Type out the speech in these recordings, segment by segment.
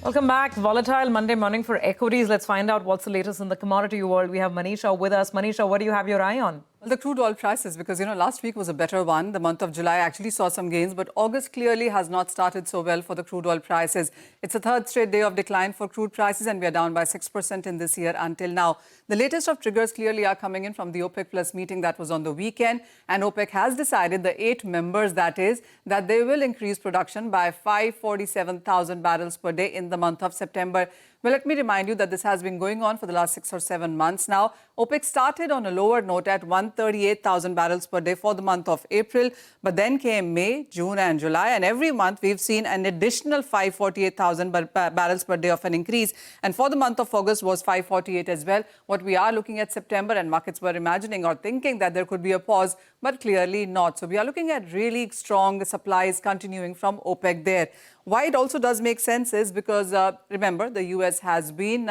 Welcome back. Volatile Monday morning for equities. Let's find out what's the latest in the commodity world. We have Manisha with us. Manisha, what do you have your eye on? Well, the crude oil prices, because, last week was a better one. The month of July actually saw some gains, but August clearly has not started so well for the crude oil prices. It's a third straight day of decline for crude prices, and we are down by 6% in this year until now. The latest of triggers clearly are coming in from the OPEC Plus meeting that was on the weekend, and OPEC has decided, the 8 members that is, that they will increase production by 547,000 barrels per day in the month of September. Well, let me remind you that this has been going on for the last 6 or 7 months now. OPEC started on a lower note at 138,000 barrels per day for the month of April, but then came May, June and July, and every month we've seen an additional 548,000 barrels per day of an increase. And for the month of August was 548 as well. What we are looking at September, and markets were imagining or thinking that there could be a pause, but clearly not. So we are looking at really strong supplies continuing from OPEC there. Why it also does make sense is because, remember, the US has been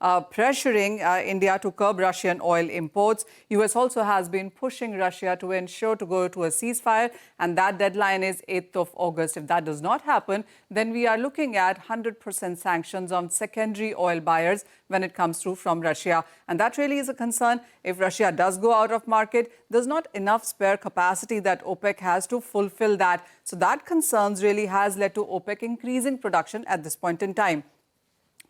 pressuring India to curb Russian oil imports. US also has been pushing Russia to ensure to go to a ceasefire, and that deadline is 8th of August. If that does not happen, then we are looking at 100% sanctions on secondary oil buyers when it comes through from Russia. And that really is a concern. If Russia does go out of market, there's not enough spare capacity that OPEC has to fulfill that. So that concerns really has led to OPEC increasing production at this point in time.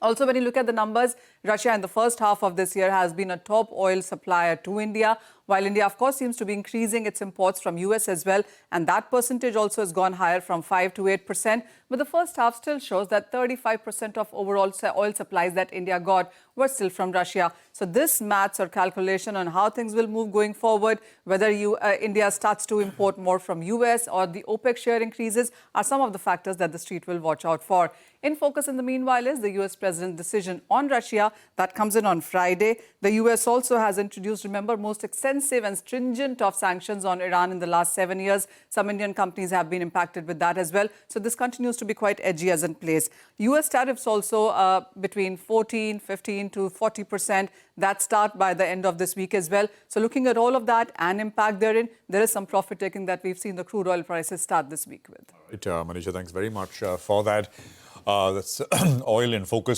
Also, when you look at the numbers, Russia in the first half of this year has been a top oil supplier to India, while India, of course, seems to be increasing its imports from US as well. And that percentage also has gone higher from 5 to 8%. But the first half still shows that 35% of overall oil supplies that India got were still from Russia. So this maths or calculation on how things will move going forward, whether India starts to import more from US or the OPEC share increases, are some of the factors that the street will watch out for. In focus in the meanwhile is the US President's decision on Russia that comes in on Friday. The US also has introduced, remember, most extensive and stringent of sanctions on Iran in the last 7 years. Some Indian companies have been impacted with that as well. So this continues to be quite edgy as in place. US tariffs also between 14, 15 to 40%. That start by the end of this week as well. So looking at all of that and impact therein, there is some profit taking that we've seen the crude oil prices start this week with. Right, Manisha, thanks very much for that. That's oil in focus.